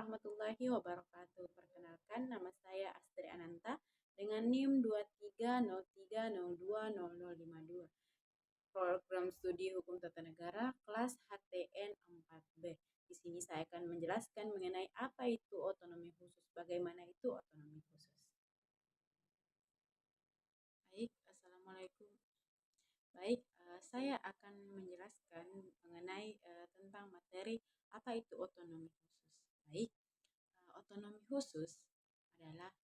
warahmatullahi wabarakatuh. Perkenalkan, nama saya Astri Ananta dengan NIM 2303020052. Program Studi Hukum Tata Negara kelas HTN 4B. Di sini saya akan menjelaskan mengenai apa itu otonomi khusus, bagaimana itu otonomi khusus. Baik, Assalamualaikum. Baik, saya akan menjelaskan mengenai tentang materi apa itu otonomi khusus. Baik, otonomi khusus adalah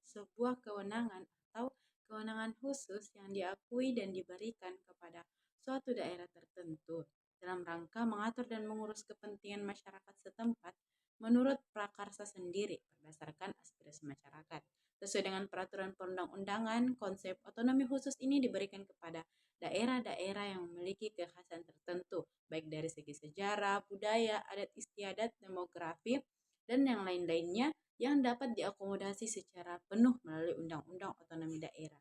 sebuah kewenangan atau kewenangan khusus yang diakui dan diberikan kepada suatu daerah tertentu dalam rangka mengatur dan mengurus kepentingan masyarakat setempat menurut prakarsa sendiri berdasarkan aspirasi masyarakat. Sesuai dengan peraturan perundang-undangan, konsep otonomi khusus ini diberikan kepada daerah-daerah yang memiliki kekhasan tertentu, baik dari segi sejarah, budaya, adat istiadat, demografi, dan yang lain-lainnya yang dapat diakomodasi secara penuh melalui Undang-Undang Otonomi Daerah.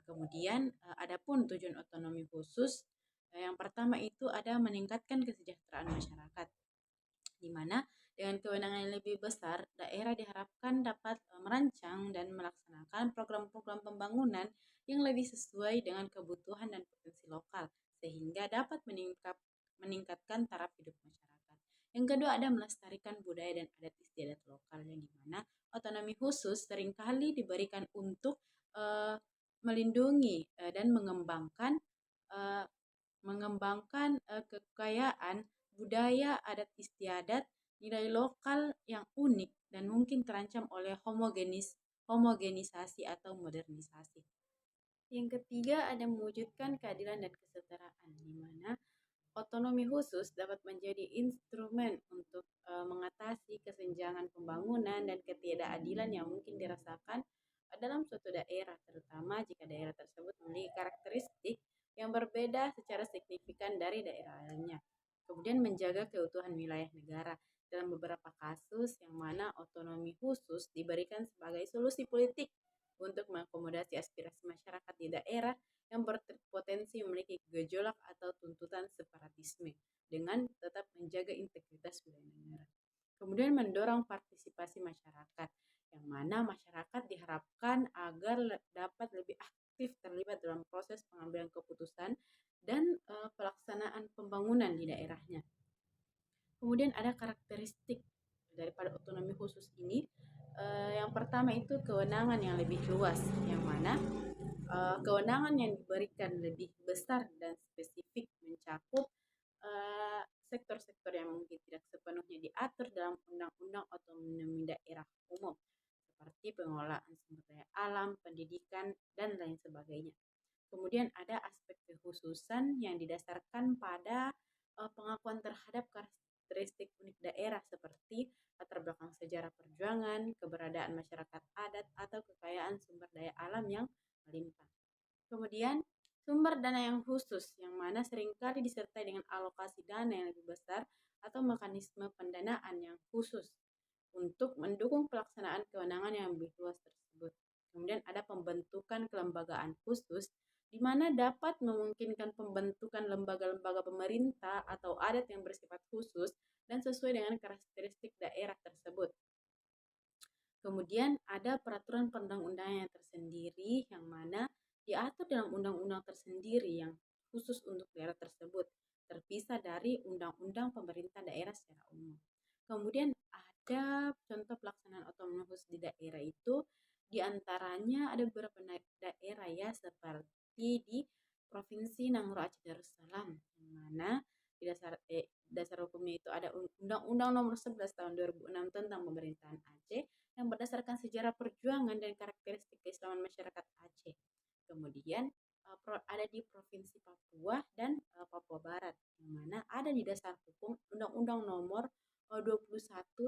Kemudian, adapun tujuan otonomi khusus, yang pertama itu ada meningkatkan kesejahteraan masyarakat, di mana dengan kewenangan yang lebih besar, daerah diharapkan dapat merancang dan melaksanakan program-program pembangunan yang lebih sesuai dengan kebutuhan dan potensi lokal, sehingga dapat meningkatkan taraf hidup masyarakat. Yang kedua ada melestarikan budaya dan adat istiadat lokal, yang dimana otonomi khusus seringkali diberikan untuk melindungi dan mengembangkan kekayaan budaya, adat istiadat, nilai lokal yang unik dan mungkin terancam oleh homogenisasi atau modernisasi. Yang ketiga ada mewujudkan keadilan dan kesetaraan, di mana otonomi khusus dapat menjadi instrumen untuk mengatasi kesenjangan pembangunan dan ketidakadilan yang mungkin dirasakan dalam suatu daerah, terutama jika daerah tersebut memiliki karakteristik yang berbeda secara signifikan dari daerah lainnya. Kemudian menjaga keutuhan wilayah negara. Dalam beberapa kasus yang mana otonomi khusus diberikan sebagai solusi politik untuk mengakomodasi aspirasi masyarakat di daerah yang berpotensi memiliki gejolak atau tuntutan separatisme dengan tetap menjaga integritas wilayah negara. Kemudian mendorong partisipasi masyarakat, yang mana masyarakat diharapkan agar dapat lebih aktif terlibat dalam proses pengambilan keputusan dan pelaksanaan pembangunan di daerahnya. Kemudian ada karakteristik daripada otonomi khusus ini. Yang pertama itu kewenangan yang lebih luas, yang mana kewenangan yang diberikan lebih besar dan spesifik mencakup sektor-sektor yang mungkin tidak sepenuhnya diatur dalam Undang-Undang Otonomi Daerah Umum, seperti pengelolaan sumber daya alam, pendidikan, dan lain sebagainya. Kemudian ada aspek kekhususan yang didasarkan pada pengakuan terhadap karakteristik unik daerah seperti latar belakang sejarah perjuangan, keberadaan masyarakat adat, atau kekayaan sumber daya alam yang melimpah. Kemudian sumber dana yang khusus, yang mana seringkali disertai dengan alokasi dana yang lebih besar atau mekanisme pendanaan yang khusus untuk mendukung pelaksanaan kewenangan yang lebih luas tersebut. Kemudian ada pembentukan kelembagaan khusus, di mana dapat memungkinkan pembentukan lembaga-lembaga pemerintah atau adat yang bersifat khusus dan sesuai dengan karakteristik daerah tersebut. Kemudian ada peraturan perundang-undangan yang tersendiri, yang mana diatur dalam undang-undang tersendiri yang khusus untuk daerah tersebut, terpisah dari undang-undang pemerintah daerah secara umum. Kemudian ada contoh pelaksanaan otonomi khusus di daerah itu, diantaranya ada beberapa daerah ya, seperti di Provinsi Nangro Aceh Darussalam, yang mana di dasar hukumnya itu ada Undang-Undang Nomor 11 Tahun 2006 tentang Pemerintahan Aceh yang berdasarkan sejarah perjuangan dan karakteristik keislaman masyarakat Aceh. Kemudian ada di Provinsi Papua dan Papua Barat, yang mana ada di dasar hukum Undang-Undang Nomor 21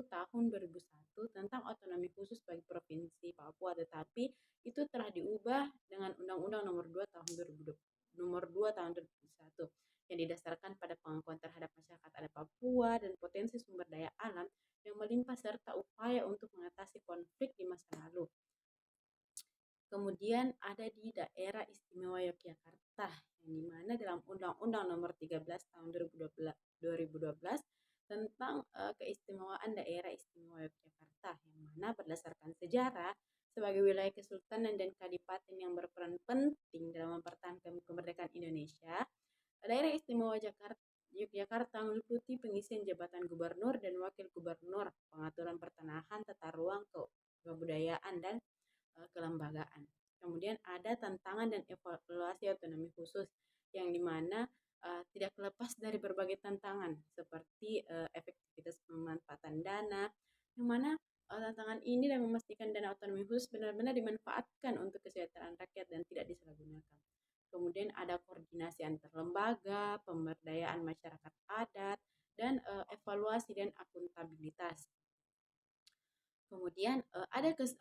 Tahun 2001 tentang otonomi khusus bagi Provinsi Papua, tetapi itu telah diubah dengan Undang-Undang Nomor 2 Tahun 2001 yang didasarkan pada pengakuan terhadap masyarakat adat Papua dan potensi sumber daya alam yang melimpah serta upaya untuk mengatasi konflik di masa lalu. Kemudian ada di daerah istimewa Yogyakarta, yang dimana dalam Undang-Undang Nomor 13 Tahun 2012 tentang keistimewaan daerah istimewa Yogyakarta, yang mana berdasarkan sejarah sebagai wilayah kesultanan dan kadipaten yang berperan penting dalam mempertahankan kemerdekaan Indonesia, daerah istimewa Yogyakarta meliputi pengisian jabatan gubernur dan wakil gubernur, pengaturan pertanahan, tata ruang, kebudayaan, dan kelembagaan. Kemudian ada tantangan dan evaluasi otonomi khusus yang dimana tidak lepas dari berbagai tantangan seperti efektivitas pemanfaatan dana, yang mana tantangan ini dan memastikan dana otonomi khusus benar-benar dimanfaatkan untuk kesejahteraan rakyat dan tidak disalahgunakan. Kemudian ada koordinasi antar lembaga, pemberdayaan masyarakat adat, dan evaluasi dan akuntabilitas. Kemudian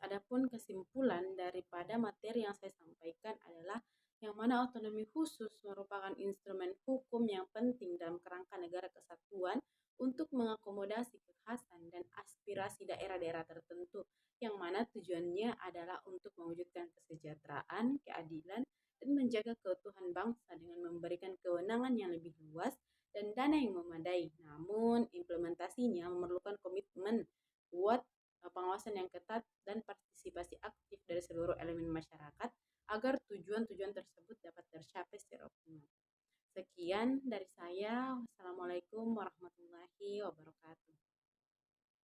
adapun kesimpulan daripada materi yang saya sampaikan adalah yang mana otonomi khusus merupakan instrumen hukum yang penting dalam kerangka negara kesatuan untuk mengakomodasi kekhasan dan aspirasi daerah-daerah tertentu, yang mana tujuannya adalah untuk mewujudkan kesejahteraan, keadilan, dan menjaga keutuhan bangsa dengan memberikan kewenangan yang lebih luas dan dana yang memadai. Namun, implementasinya memerlukan komitmen kuat, pengawasan yang ketat, dan partisipasi aktif dari seluruh elemen masyarakat agar tujuan-tujuan tersebut dapat tercapai secara optimal. Sekian dari saya. Wassalamualaikum warahmatullahi wabarakatuh.